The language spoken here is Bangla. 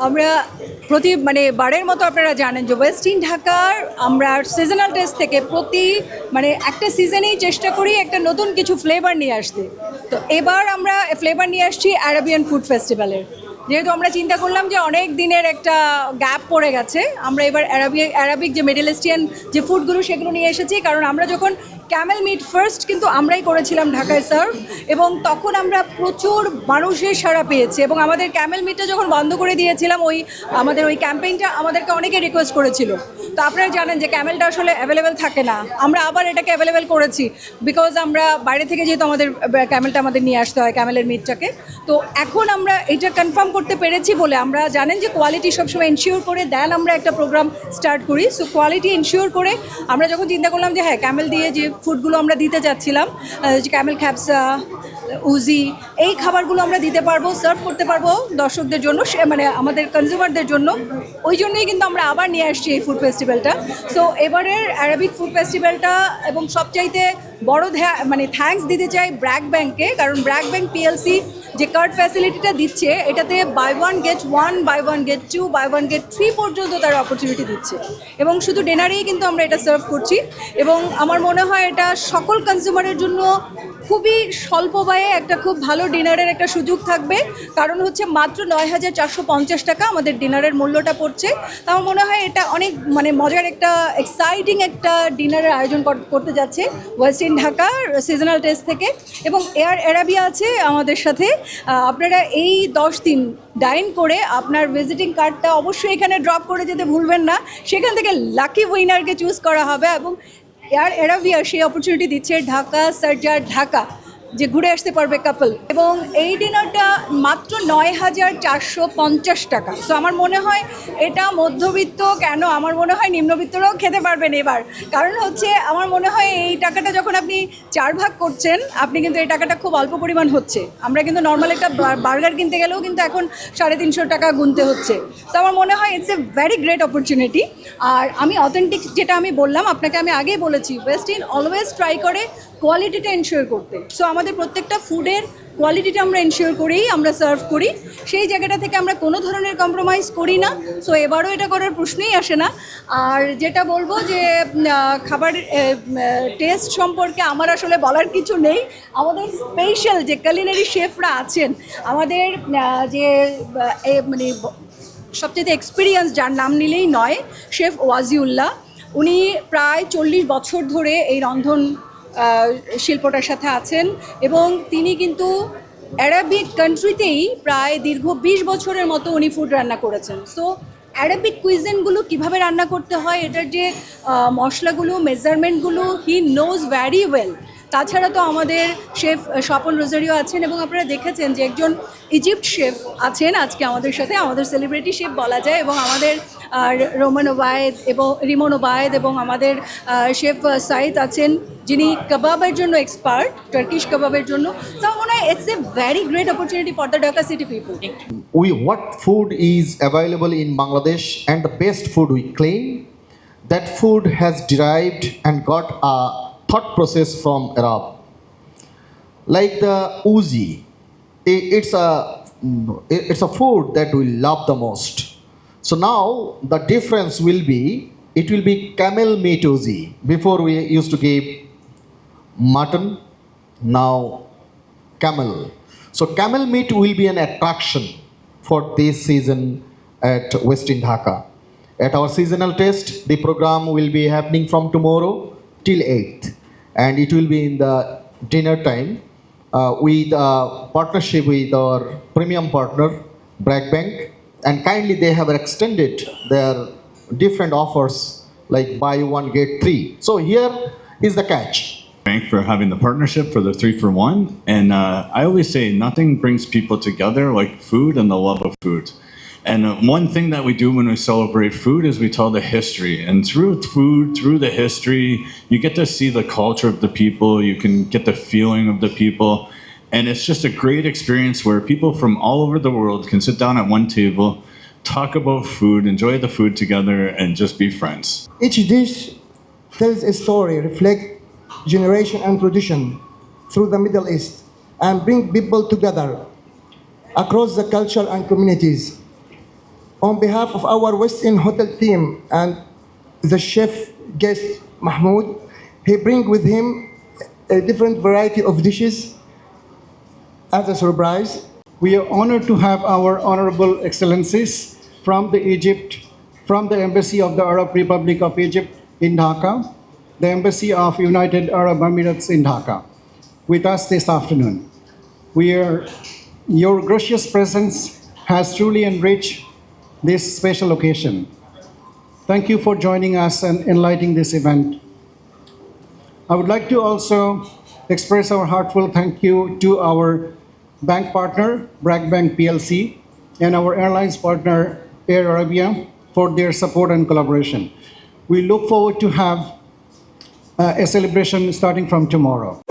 আমরা বারের মতো আপনারা জানেন যে ওয়েস্ট ইন ঢাকার আমরা সিজনাল টেস্ট থেকে একটা সিজনেই চেষ্টা করি একটা নতুন কিছু ফ্লেভার নিয়ে আসতে। তো এবার আমরা ফ্লেভার নিয়ে আসছি অ্যারাবিয়ান ফুড ফেস্টিভ্যালের। যেহেতু আমরা চিন্তা করলাম যে অনেক দিনের একটা গ্যাপ পড়ে গেছে, আমরা এবার অ্যারাবিক যে মিডল ইস্টিয়ান যে ফুডগুলো সেগুলো নিয়ে এসেছি। কারণ আমরা যখন ক্যামেল মিট ফার্স্ট কিন্তু আমরাই করেছিলাম ঢাকায় সার্ভ, এবং তখন আমরা প্রচুর মানুষের সাড়া পেয়েছি। এবং আমাদের ক্যামেল মিটটা যখন বন্ধ করে দিয়েছিলাম, আমাদের ওই ক্যাম্পেইনটা আমাদেরকে অনেকে রিকোয়েস্ট করেছিল। তো আপনারা জানেন যে ক্যামেলটা আসলে অ্যাভেলেবেল থাকে না, আমরা আবার এটাকে অ্যাভেলেবেল করেছি বিকজ আমরা বাইরে থেকে যেহেতু আমাদের ক্যামেলটা নিয়ে আসতে হয় ক্যামেলের মিটটাকে। তো এখন আমরা এটা কনফার্ম করতে পেরেছি বলে, আমরা জানেন যে কোয়ালিটি সবসময় এনশিওর করে দেন আমরা একটা প্রোগ্রাম স্টার্ট করি। সো কোয়ালিটি এনশিওর করে আমরা যখন চিন্তা করলাম যে হ্যাঁ, ক্যামেল দিয়ে যে ফুডগুলো আমরা দিতে যাচ্ছিলাম, যে ক্যামেল খ্যাপসা, উজি, এই খাবারগুলো আমরা দিতে পারবো, সার্ভ করতে পারবো দর্শকদের জন্য, আমাদের কনজিউমারদের জন্য। ওই জন্যই কিন্তু আমরা আবার নিয়ে আসছি এই ফুড ফেস্টিভ্যালটা। সো এবারের অ্যারাবিক ফুড ফেস্টিভ্যালটা, এবং সবচাইতে বড় থ্যাঙ্কস দিতে চাই ব্র্যাক ব্যাংককে। কারণ ব্র্যাক ব্যাংক পিএলসি যে কার্ড ফ্যাসিলিটিটা দিচ্ছে, এটাতে buy one get one, buy one get two, buy one get three পর্যন্ত তারা অপরচুনিটি দিচ্ছে। এবং শুধু ডিনারেই কিন্তু আমরা এটা সার্ভ করছি। এবং আমার মনে হয় এটা সকল কনজিউমারের জন্য খুবই স্বল্প ব্যয়ে একটা খুব ভালো ডিনারের একটা সুযোগ থাকবে। কারণ হচ্ছে মাত্র 9,450 টাকা আমাদের ডিনারের মূল্যটা পড়ছে। তো আমার মনে হয় এটা অনেক মজার একটা এক্সাইটিং একটা ডিনারের আয়োজন করতে যাচ্ছে ওয়েস্ট ইন ঢাকার সিজনাল টেস্ট থেকে। এবং এয়ার অ্যারাবিয়া আছে আমাদের সাথে। আপনারা এই 10 দিন ডাইন করে আপনার ভিজিটিং কার্ডটা অবশ্যই এখানে ড্রপ করে যেতে ভুলবেন না। সেখান থেকে লাকি উইনারকে চুজ করা হবে। এবং এয়ার অ্যারাবিয়া সেই অপরচুনিটি দিচ্ছে ঢাকা সার্জার ঢাকা, যে ঘুরে আসতে পারবে কাপল। এবং এই ডিনারটা মাত্র 9,450 টাকা। সো আমার মনে হয় এটা মধ্যবিত্ত কেন, আমার মনে হয় নিম্নবিত্তরাও খেতে পারবেন এবার। কারণ হচ্ছে আমার মনে হয় এই টাকাটা যখন আপনি 4 ভাগ করছেন, আপনি কিন্তু এই টাকাটা খুব অল্প পরিমাণ হচ্ছে। আমরা কিন্তু নর্মাল একটা বার্গার কিনতে গেলেও কিন্তু এখন 350 টাকা গুনতে হচ্ছে। তো আমার মনে হয় it's a very great opportunity. আর আমি অথেন্টিক যেটা আমি বললাম আপনাকে, আমি আগেই বলেছি ওয়েস্ট ইন অলওয়েজ ট্রাই করে কোয়ালিটিটা এনশিওর করতে। সো আমাদের প্রত্যেকটা ফুডের কোয়ালিটিটা আমরা এনশিওর করেই আমরা সার্ভ করি। সেই জায়গাটা থেকে আমরা কোনো ধরনের কম্প্রোমাইজ করি না। সো এবারও এটা করার প্রশ্নই আসে না। আর যেটা বলবো যে খাবার টেস্ট সম্পর্কে আমার আসলে বলার কিছু নেই। আমাদের স্পেশাল যে কুলিনারি শেফরা আছেন, আমাদের যে সবচেয়ে এক্সপিরিয়েন্স, যার নাম নিলেই নয়, শেফ ওয়াজিউল্লাহ। উনি প্রায় 40 বছর ধরে এই রন্ধন শিল্পটার সাথে আছেন। এবং তিনি কিন্তু অ্যারাবিক কান্ট্রিতেই প্রায় দীর্ঘ 20 বছরের মতো উনি ফুড রান্না করেছেন। সো অ্যারাবিক কুইজিনগুলো কীভাবে রান্না করতে হয়, এটার যে মশলাগুলো, মেজারমেন্টগুলো, হি নোজ ভ্যারি ওয়েল। তাছাড়া তো আমাদের শেফ স্বপন রোজারিও আছেন, এবং আপনারা দেখেছেন যে একজন ইজিপ্ট শেফ আছেন আজকে আমাদের সাথে, আমাদের সেলিব্রিটি শেফ বলা যায়। এবং আমাদের রিমন ওবায়েদ এবং আমাদের শেফ সাইদ আছেন, যিনি কাবাবের জন্য এক্সপার্ট, টার্কিশ কাবাবের জন্য। তো মনে হয় it's a very great opportunity for the Dhaka city people. What food is available in Bangladesh, and the best food we claim, that food has derived and got a thought process from Arab. Like the uzi, it's a food that we love the most. So now the difference will be, it will be camel meat uzi. Before we used to give mutton, now camel. So camel meat will be an attraction for this season at West in Dhaka. At our seasonal test, the program will be happening from tomorrow till 8th, and it will be in the dinner time with a partnership with our premium partner Bragg Bank, and kindly they have extended their different offers like buy one get three. So here is the catch. Bank for having the partnership for the 3-for-1. And I always say nothing brings people together like food and the love of food. And one thing that we do when we celebrate food is we tell the history. And through food, through the history, you get to see the culture of the people, you can get the feeling of the people. And it's just a great experience where people from all over the world can sit down at one table, talk about food, enjoy the food together, and just be friends. Each dish tells a story, reflect generation and tradition through the Middle East, and bring people together across the culture and communities. On behalf of our West End Hotel team and the chef guest Mahmoud, he bring with him a different variety of dishes as a surprise. We are honored to have our honorable excellencies from the Embassy of the Arab Republic of Egypt in Dhaka, the Embassy of United Arab Emirates in Dhaka, with us this afternoon. Your gracious presence has truly enriched this special occasion. Thank you for joining us and enlightening this event. I would like to also express our heartfelt thank you to our bank partner, BRAC Bank PLC, and our airlines partner, Air Arabia, for their support and collaboration. We look forward to have a celebration starting from tomorrow.